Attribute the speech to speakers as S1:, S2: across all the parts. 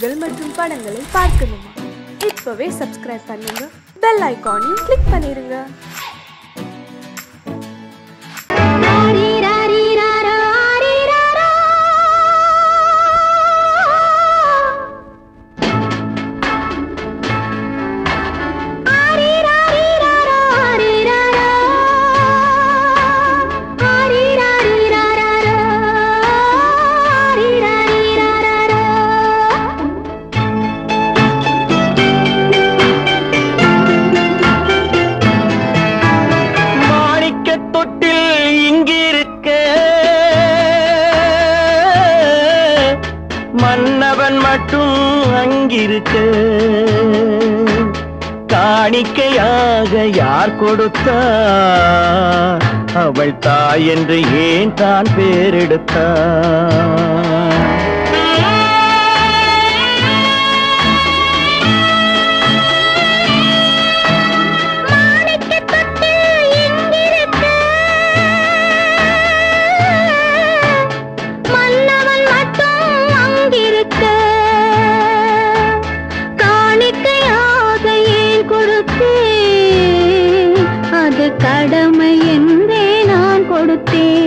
S1: நிகழ்ச்சிகள் மற்றும் படங்களை பார்க்கணுமா? இப்பவே சப்ஸ்கிரைப் பண்ணுங்க, பெல் ஐகானையும் கிளிக் பண்ணிருங்க.
S2: மன்னவன் மட்டும் அங்கிருக்க, காணிக்கையாக யார் கொடுத்தார்? அவள் தாய் என்று ஏன் தான் பேரெடுத்தார்?
S3: கடமை என்றே நான் கொடுத்தேன்.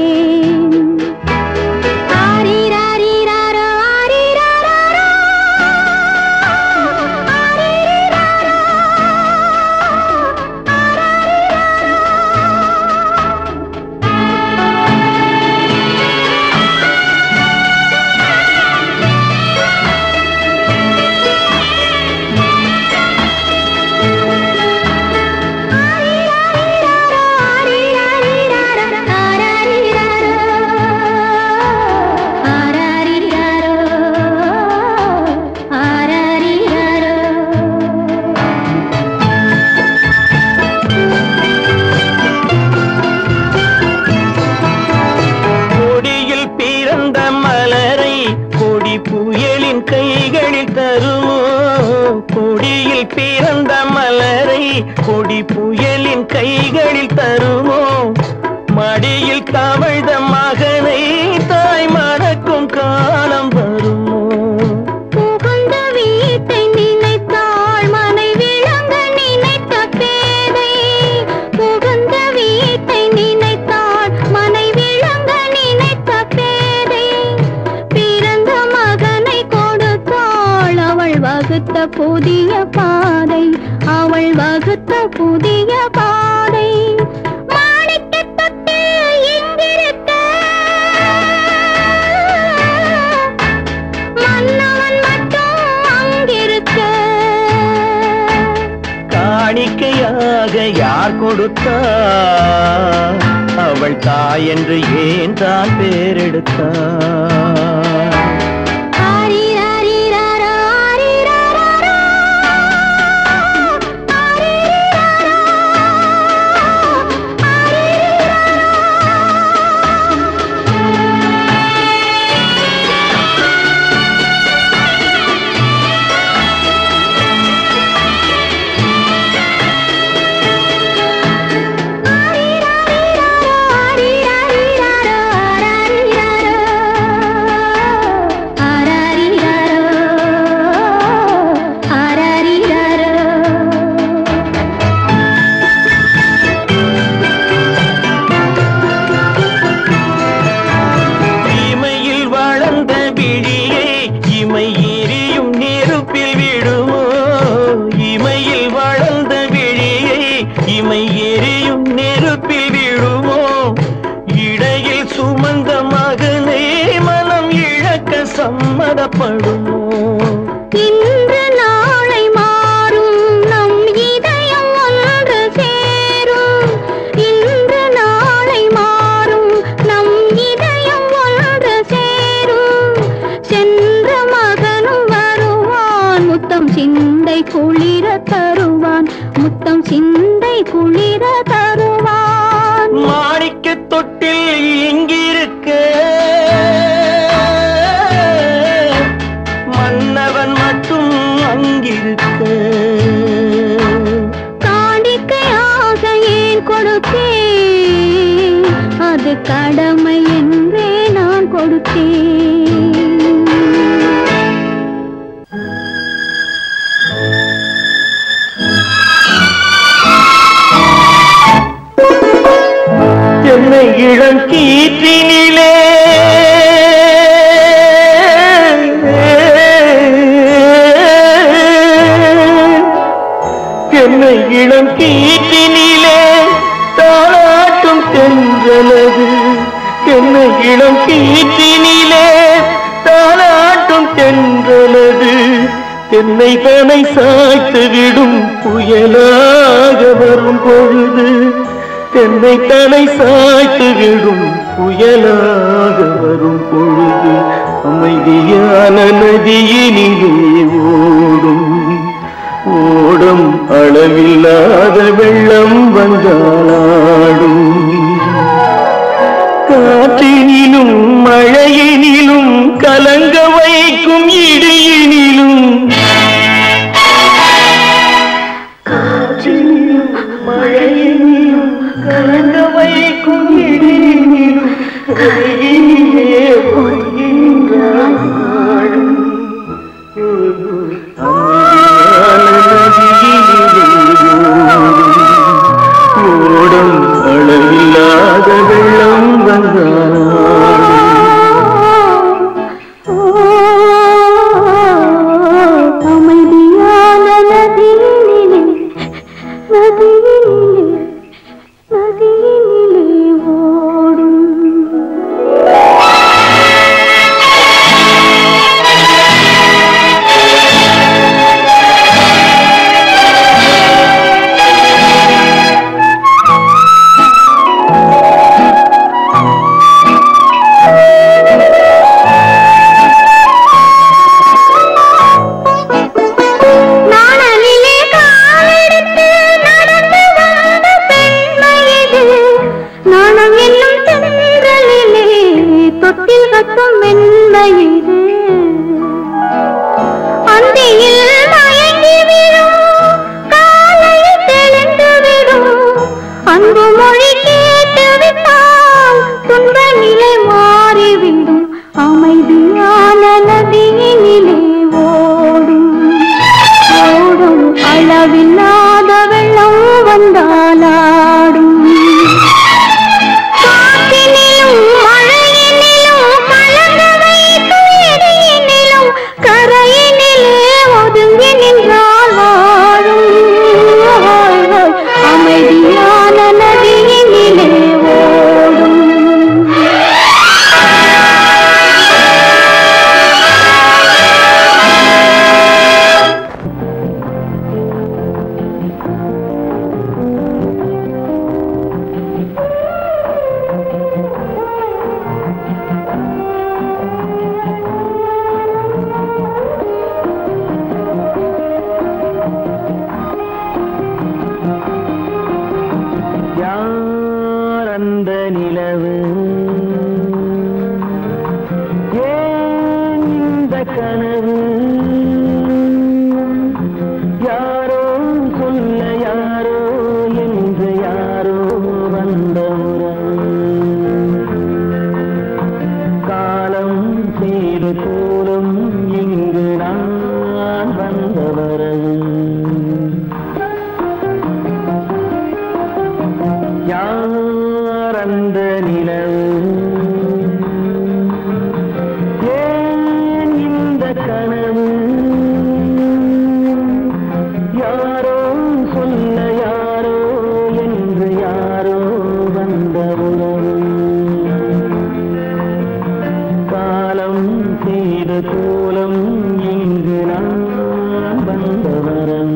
S2: புயலின் கைகளில் தருமோ? கொடியில் பிறந்த மலரை கொடி புயலின் கைகளில் தருமோ? மடியில் தவழ்ந்த மகனை தாய் மறக்கும் காலம் வருமோ?
S3: புகுந்த வீட்டை நினைத்தாள் மனை விளங்க நினைத்த பேதை. புகுந்த வீட்டை நினைத்தாள் மனை விளங்க நினைத்த பேதை. பிறந்த மகனை கொடுத்தாள் அவள் வகுத்த புதிய பாதை. அவள் வகுத்த புதிய பாதை.
S2: காணிக்கையாக யார் கொடுத்தார்? அவள் தாய் என்று ஏன் தான் பேரெடுத்தார்? இமை எரியும் நெருப்பில் விழுமோ? இடையில் சுமந்த மகனை மனம் இழக்க சம்மதப்படுமோ?
S3: இன்று நாளை மாறும் நம் இதயம் ஒன்று சேரும். இன்று நாளை மாறும் நம் இதயம் ஒன்று சேரும். சென்ற மகனும் வருவான், முத்தம் சிந்தை குளிர தருவான். முத்தம் சிந்தை குளிர தருவான்.
S2: மாணிக்க தொட்டில் இங்கிருக்க, மன்னவன் மட்டும் அங்கிருக்க.
S3: காணிக்கையாக ஏன் கொடுத்தேன்? அது கடமை என்றே நான் கொடுத்தேன்.
S2: இளம் கீற்றினிலே தாளாட்டும் தென்றலது தென்னை இளம் கீற்றினிலே தாளாட்டும் தென்றலது தென்னை தனை சாய்த்து விடும் புயலாக வரும் பொழுது தென்னை தனை சாய்த்து விடும் புயலாக வரும் பொழுது அமைதியான நதியினிலே ஓடும் ஓடும் அளவில்லாத வெள்ளம் வந்தாடும் காற்றினிலும் மழையினிலும் கலங்க வைக்கும் இடியினிலும் காற்றினிலும் மழையினிலும் கலங்க வைக்கும் இடியினிலும் கையினிலே ஒதுங்கின்றான் ஓடும் அளவில்லாத வெள்ளம்
S3: அமைதியான நதியினிலே ஓடும் அளவில்லாத வெள்ளம் வந்தாலாடும் காற்றினிலும் மழையினிலும் கலங்க வைக்கும் இடியினிலும் கரையினிலே ஒதுங்கி நின்றால் வாழும் அமைதியான நதியினிலே ஓடும்
S2: அந்த நிலவு ஏன் இந்த கனவு யாரோ சொல்ல யாரோ என்று யாரோ வந்த உறவு காலம் செய்து கூறும் இங்கு நான் வந்த வரவு யார் அந்த நிலவு ஏன் இந்த கனவு யாரோ சொல்ல யாரோ என்று யாரோ வந்த உறவு காலம் செய்த கோலம் இங்கு நான் வந்த வரம்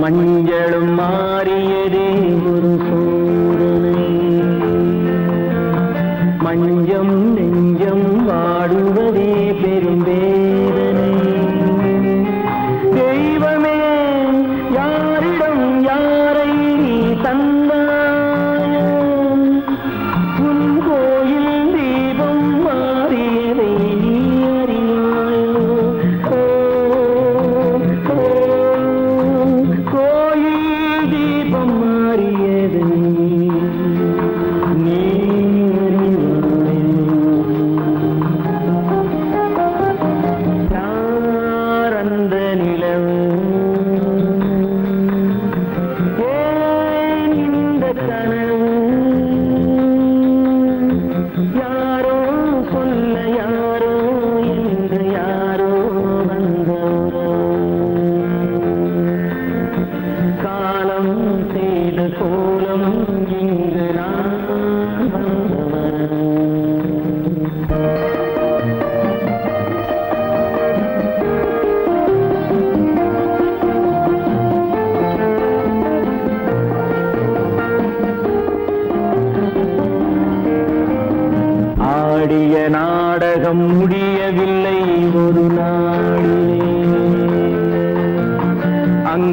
S2: மஞ்சளும் மாறியதே ஒரு சோதனை மஞ்சம் நெஞ்சம் வாடுவதே பெரும் வேதனை தெய்வமே யாரிடம் யாரை தந்தாயோ உன் கோயில் தீபம் மாறியதை நீ அறியாயோ கோயில்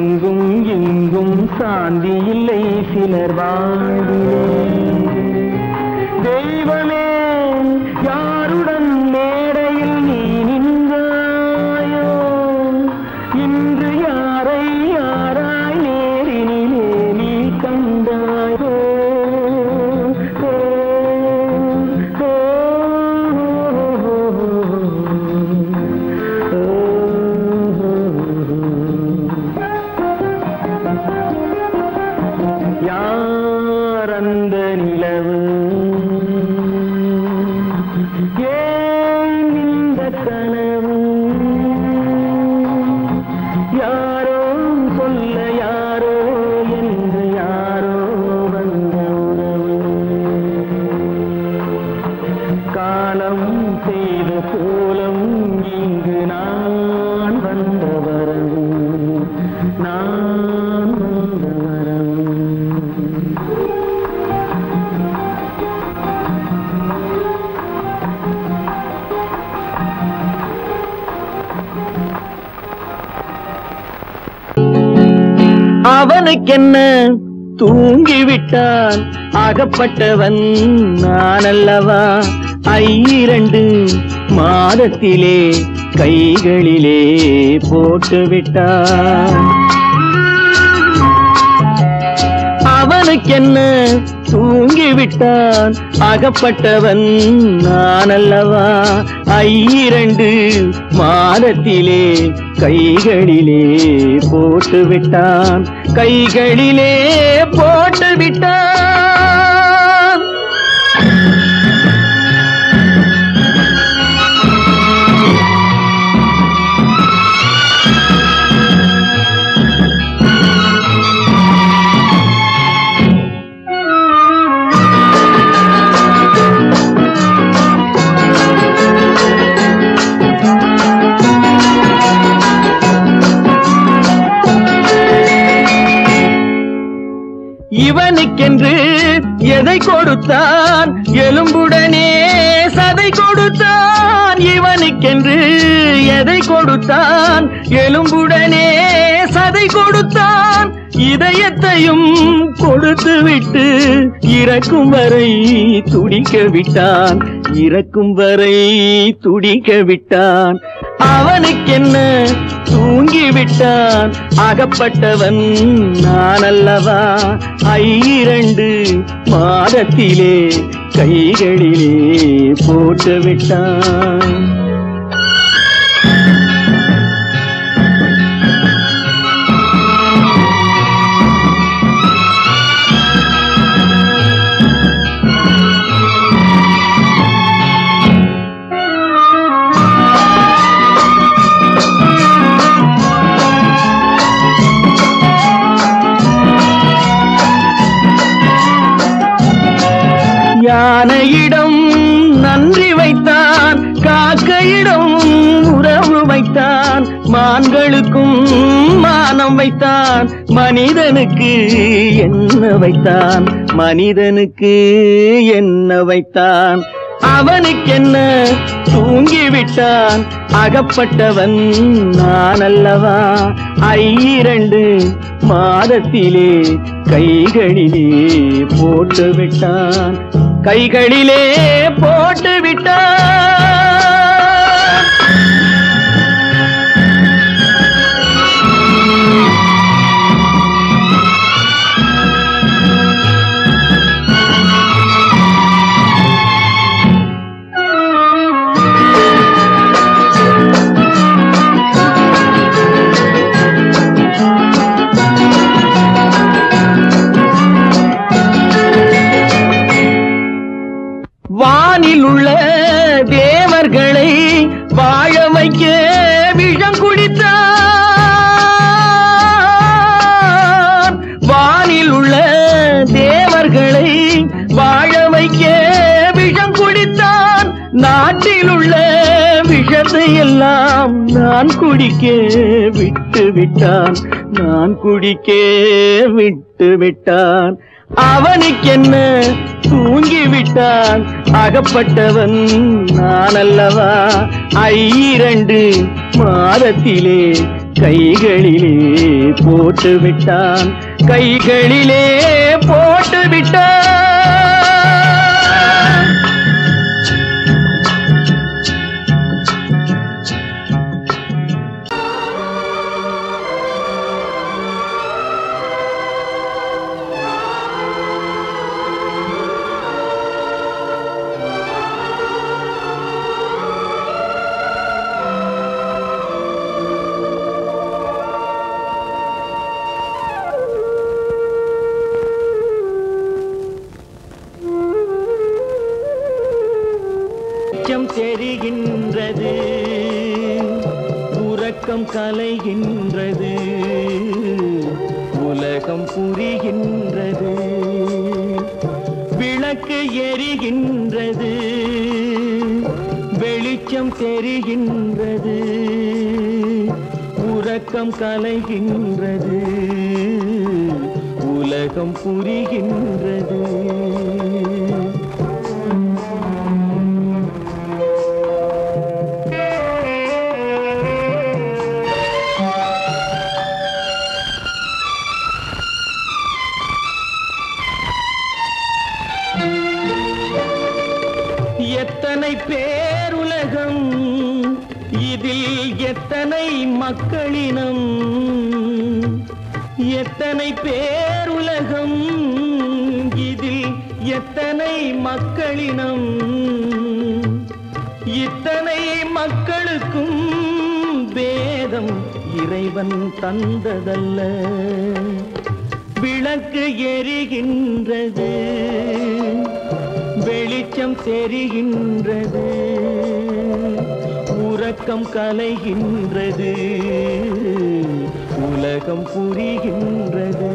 S2: அங்கும் இங்கும் சாந்தி இல்லை சிலர் வாழ்விலே. தெய்வமே யாருடன் மேடையில் நீ நின்றாயோ, இன்று யாரை யாராய் நேரினிலே நீ கண்டாயோ. யார் அந்த நிலவு, ஏன் இந்த கனவு, யாரோ சொல்ல யாரோ என்று யாரோ வந்த உறவு. காலம் செய்த கோலம் இங்கு நான் வந்த வரவு, நான் வந்த வரவு. அவனுக்கென்ன தூங்கிவிட்டான், அகப்பட்டவன் நான் அல்லவா. 2 மாதத்திலே கைகளிலே போட்டுவிட்டான். அவனுக்கென்ன தூங்கிவிட்டான், அகப்பட்டவன் நான் அல்லவா. 2 மாதத்திலே கைகளிலே போட்டுவிட்டான், கைகளிலே போட்டுவிட்டான். இவனுக்கென்று எதை கொடுத்தான், எலும்புடனே சதை கொடுத்தான். இவனுக்கென்று எதை கொடுத்தான், எலும்புடனே சதை கொடுத்தான். இதயத்தையும் கொடுத்து விட்டு இறக்கும் வரை துடிக்க விட்டான், இறக்கும் வரை துடிக்க விட்டான். அவனுக்கென்ன தூங்கிவிட்டான், அகப்பட்டவன் நான் அல்லவா. 2 மாதத்திலே கைகளிலே போட்டுவிட்டான். யானையிடம் நன்றி வைத்தான், காக்கையிடம் உறவு வைத்தான். மான்களுக்கும் மானம் வைத்தான், மனிதனுக்கு என்ன வைத்தான், மனிதனுக்கு என்ன வைத்தான். அவனுக்கென்ன தூங்கிவிட்டான், அகப்பட்டவன் நான் அல்லவா. 2 மாதத்திலே கைகளிலே போட்டுவிட்டான், கைகளிலே போட்டுவிட்டான். வானில் உள்ள தேவர்களை வாழ வைக்க விஷம் குடித்தான். வானில் உள்ள தேவர்களை வாழ வைக்க விஷம் குடித்தான். நாட்டில் உள்ள விஷத்தை எல்லாம் நான் குடிக்க விட்டு விட்டான், நான் குடிக்க விட்டு விட்டான். அவனுக்கென்ன தூங்கிவிட்டான், அகப்பட்டவன் நான் அல்லவா. 2 மாதத்திலே கைகளிலே போட்டு விட்டான், கைகளிலே போட்டு விட்டான். தெரிகின்றது, உறக்கம் கலைகின்றது, உலகம் புரிகின்றது, விளக்கு எரிகின்றது, வெளிச்சம் தெரிகின்றது, உறக்கம் கலைகின்றது, உலகம் புரிகின்றது. எத்தனை பேருலகம், இதில் எத்தனை மக்களினம், எத்தனை பேருலகம், இதில் எத்தனை மக்களினம், இத்தனை மக்களுக்கும் வேதம் இறைவன் தந்ததல்ல. விளக்கு எரிகின்றது, வெளிச்சம் தெரிகின்றது, உறக்கம் கலைகின்றது, உலகம் புரிகின்றது.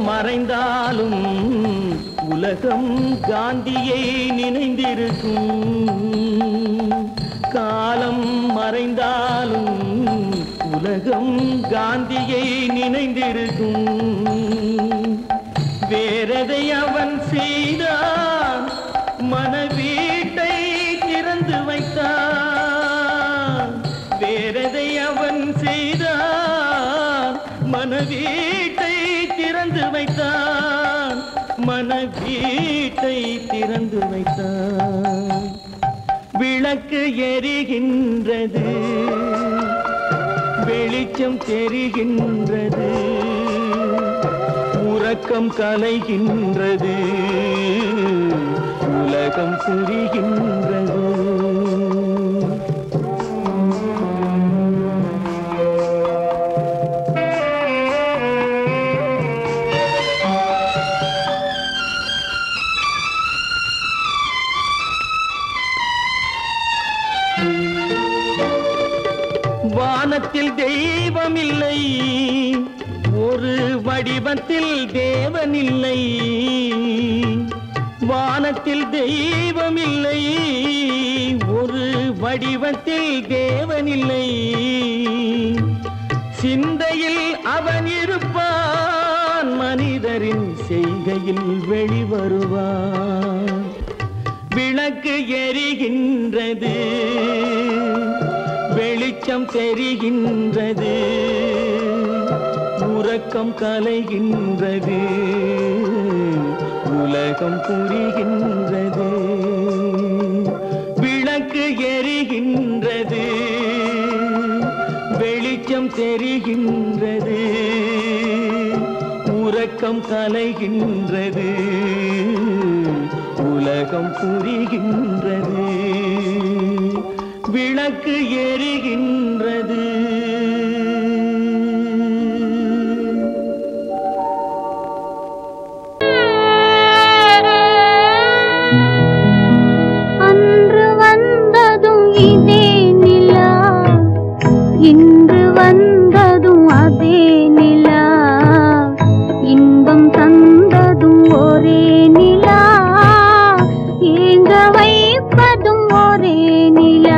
S2: மறைந்தாலும் உலகம் காந்தியை நினைந்திருக்கும், காலம் மறைந்தாலும் உலகம் காந்தியை நினைந்திருக்கும். வேறதை அவன் செய்தான், மனவீட்டை திறந்து வைத்தான். வேறதை அவன் செய்தான், மனவீட்டை திறந்து வைத்தான், மனவீட்டை திறந்து வைத்தான். விளக்கு எரிகின்றது, வெளிச்சம் தெரிகின்றது, உறக்கம் கலைகின்றது, உலகம் புரிகின்றது. வானத்தில் தெய்வமில்லை, ஒரு வடிவத்தில் தேவனில்லை. வானத்தில் தெய்வமில்லை, ஒரு வடிவத்தில் தேவனில்லை. சிந்தையில் அவன் இருப்பான், மனிதரின் செய்கையில் வெளிவருவான். விளக்கு எரிகின்றது, வெளிச்சம் தெரிகின்றது, உறக்கம் கலைகின்றது, உலகம் புரிகின்றது. விளக்கு எரிகின்றது, வெளிச்சம் தெரிகின்றது, உறக்கம் கலைகின்றது, உலகம் புரிகின்றது. விளக்கு எரிகின்றது.
S3: அன்று வந்ததும் இதே நிலா, இன்று வந்ததும் அதே நிலா, இன்பம் தந்ததும் ஒரே நிலா, ஏங்க வைப்பதும் ஒரே நிலா.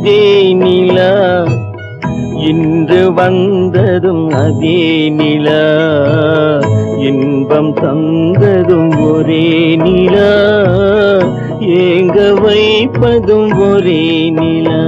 S2: இதே நிலா, இன்று வந்ததும் அதே நிலா, இன்பம் தந்ததும் ஒரே நிலா, ஏங்க வைப்பதும் ஒரே நிலா.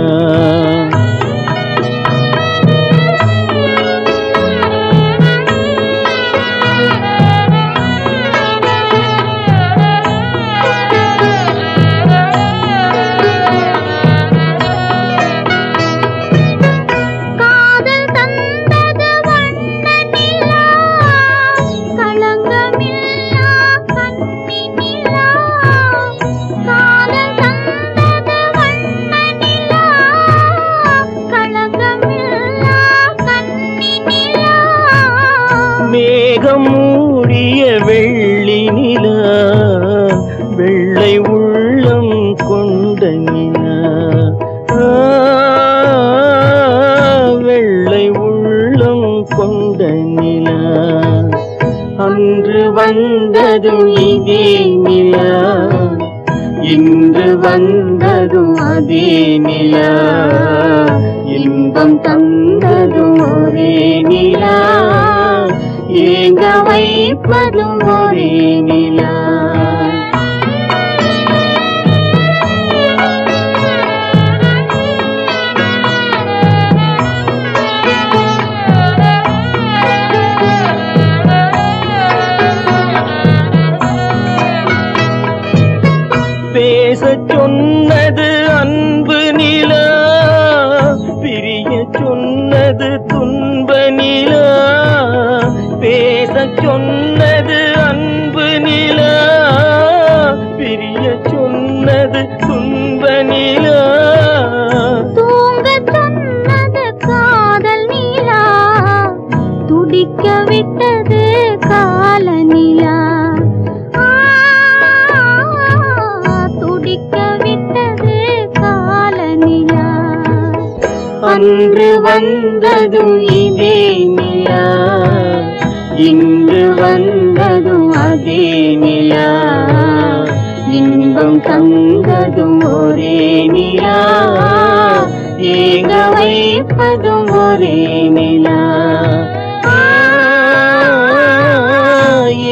S2: மேகம் மூடிய வெள்ளி நிலா, வெள்ளை உள்ளம் கொண்ட நிலா, வெள்ளை உள்ளம் கொண்ட நிலா, அன்று வந்ததும் இதே நிலா, இன்று வந்ததும் அதே நிலா, இன்பம் தந்ததும் ஒரே நிலா, ஏங்க வைப்பதும் ஒரே நிலா. பேசச் சொன்னது அன்பு நிலா, பிரிய சொன்னது துன்ப நிலா, பேசச் சொன்னது அன்பு நிலா, பிரிய சொன்னது துன்ப நிலா,
S3: தூங்க சொன்னது காதல் நிலா, துடிக்க விட்டது கால நிலா, துடிக்க விட்டது கால நிலா.
S2: அன்று வந்ததும் இதே நிலா, இன்று வந்ததும் அதே நிலா, இன்பம் தந்ததும் ஒரே நிலா, ஏங்க வைப்பதும் ஒரே நிலா,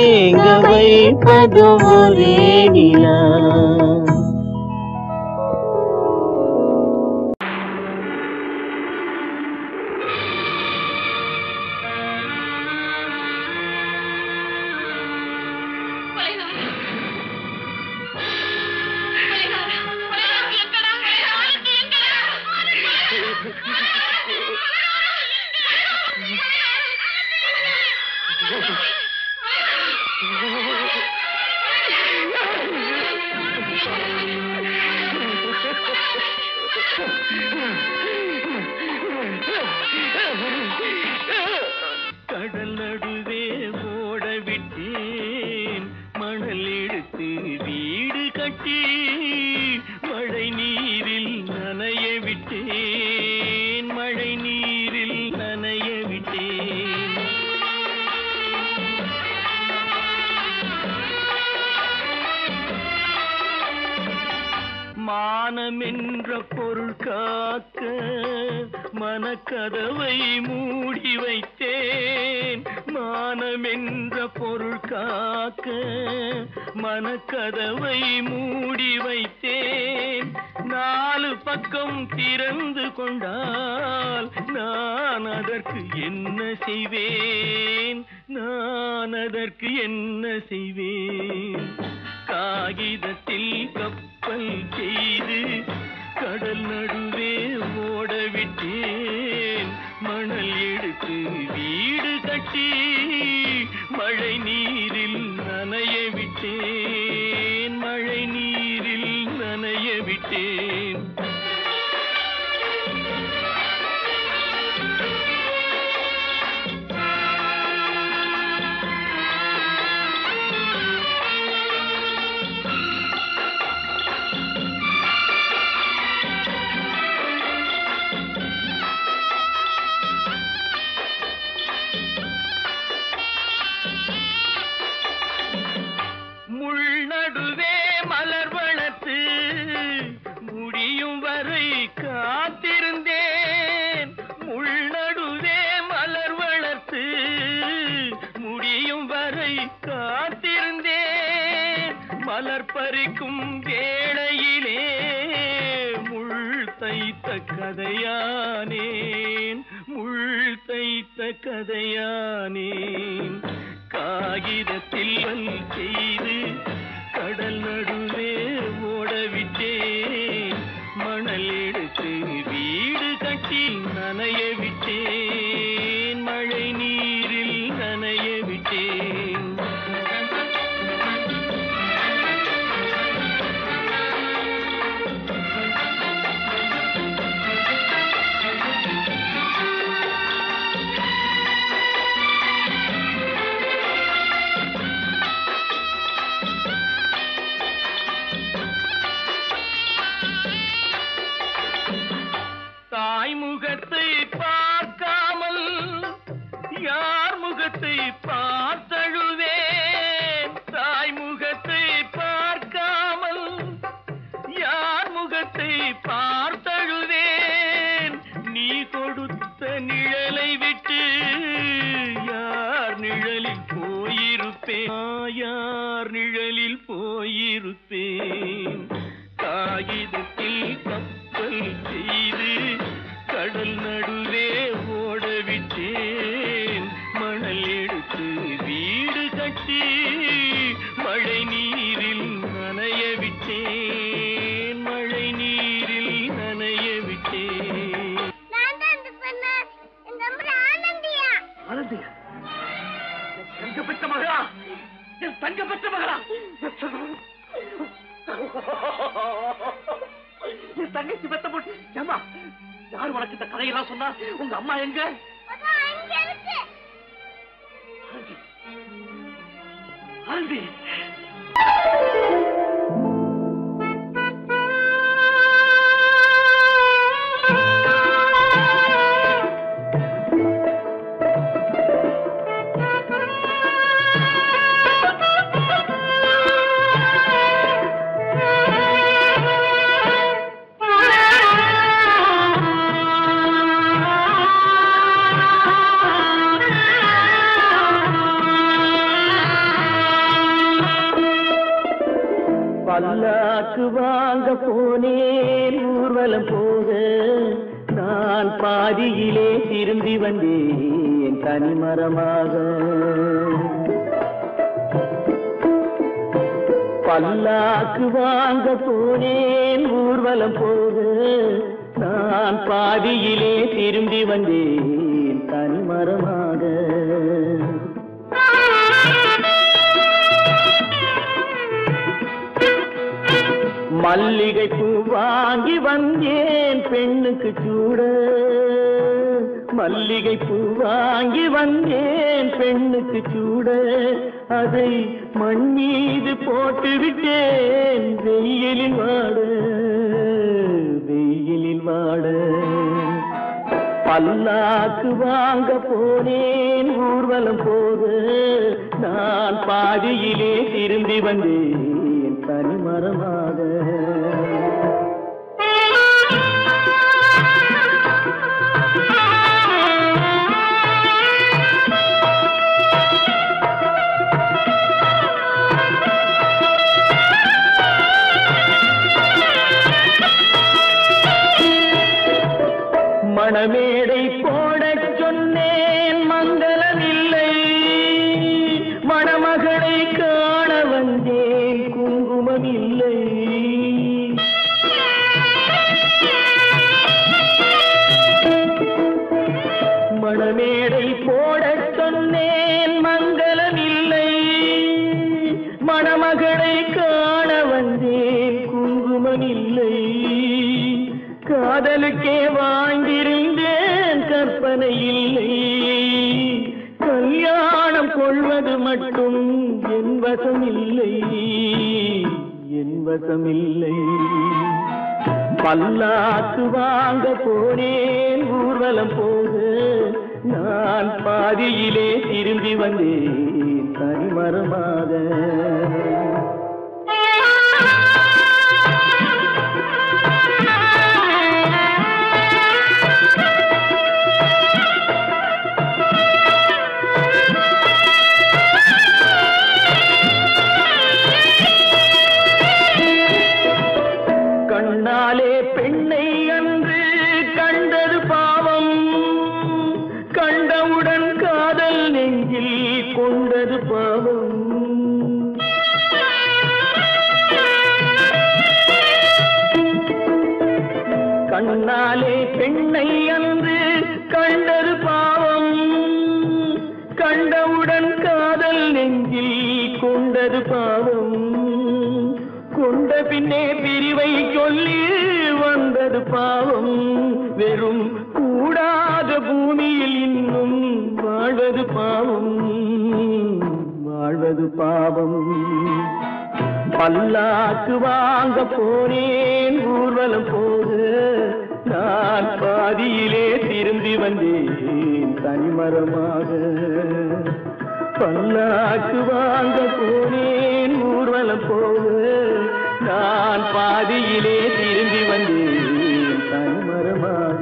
S2: ஏங்க வைப்பதும் ஒரே நிலா. கடல் நடுவே ஓட விட்டேன், மணல் எடுத்து வீடு கட்டி, மழை நீரில் நனைய விட்டேன், மழை நீரில் நனைய விட்டேன். மானம் என்ற பொருள் காக்க மனக்கதவை மூடி வைத்தேன், மானம் என்ற பொருள் காக்க மனக்கதவை மூடி வைத்தேன். நாலு பக்கம் திறந்து கொண்டால் நான் அதற்கு என்ன செய்வேன், நான் அதற்கு என்ன செய்வேன். காகிதத்தில் கப்பல் செய்து கடல் நடுவே ஓட விட்டேன், மணல் எடுத்து வீடு கட்டி, மழை நீரில் நனைய விட்டேன், மழை நீரில் நனைய விட்டேன். பறிக்கும் வேளையிலே முள் தைத்த கதையானேன், முள் தைத்த கதையானேன். காகிதத்தில் வல் செய்து கடல் நடுவே ஓடவிட்டேன், மணல் எடுத்து வீடு கட்டி நனைய விட்டேன், மழை நீரில் நனைய விட்டேன். தாய்முகத்தை பார்க்காமல் யார் முகத்தை பார்த்தழுவேன், தாய்முகத்தை பார்க்காமல் யார் முகத்தை பார்த்தழுவேன். நீ கொடுத்த நிழலை விட்டு யார் நிழலில் போயிருப்பேன், யார் நிழலில் போயிருப்பேன். காகிதத்தில் கப்பல் செய்து கடல் நடுவே ஓடவிட்டேன், மணல் எடுத்து வீடு கட்டி மழை நீரில் நனைய விட்டேன், மழை நீரில் நனைய விட்டேன்.
S4: ஆனந்தியா, தங்க பெற்ற மகளா, என் தங்க பெற்ற மகளா, என் தங்கச்சி பெத்த போட்டு. ஏமா, யார் உனக்கு இந்த கதையெல்லாம் சொன்னா? உங்க அம்மா எங்க? ஆனந்தி,
S2: பல்லாக்கு வாங்க போனேன் ஊர்வலம் போக, நான் பாதியிலே திரும்பி வந்தேன் தனிமரமாக. பல்லாக்கு வாங்க போனேன் ஊர்வலம் போக, நான் பாதியிலே திரும்பி வந்தேன் தனிமரமாக. மல்லிகை பூ வாங்கி வந்தேன் பெண்ணுக்கு சூட, மல்லிகை பூ வாங்கி வந்தேன் பெண்ணுக்கு சூட, அதை மண் மீது போட்டு விட்டேன் வெயிலில் வாட, வெயிலில் வாட. பல்லாக்கு வாங்க போனேன் ஊர்வலம் போக, நான் பாதியிலே திரும்பி வந்தேன் தனிமரமாக. மணமேடை போடச் சொன்னேன் மங்களமில்லை, மணமகளை காண வந்தேன் குங்குமமில்லை. மணமேடை போடச் சொன்னேன் மங்களமில்லை, மணமகளை காண வந்தேன் குங்குமமில்லை. காதலுக்கே வாழ்ந்திருந்தேன் கற்பனை இல்லை, கல்யாணம் கொள்வது மட்டும் என் வசமில்லை, என் வசமில்லை. பல்லாக்கு வாங்க போனேன் ஊர்வலம் போக, நான் பாதியிலே திரும்பி வந்தேன் தனிமரமாக. கண்டவுடன் காதல் நெஞ்சில் கொண்டது பாவம். கண்ணாலே பெண்ணை அன்று கண்டது பாவம். கண்டவுடன் காதல் நெஞ்சில் கொண்டது பாவம். கொண்ட பின்னே பிரிவை சொல்லி வந்தது பாவம். வெறும் கூடாத பூமியில் இன்னும் வாழ்வது பாவம். வாழ்வது பாவம். பல்லாக்கு வாங்க போனேன் ஊர்வலம் போது, நான் பாதியிலே திரும்பி வந்தேன் தனிமரமாக. பல்லாக்கு வாங்க போனேன் ஊர்வலம் போது, நான் பாதியிலே திரும்பி வந்தேன் தனிமரமாக.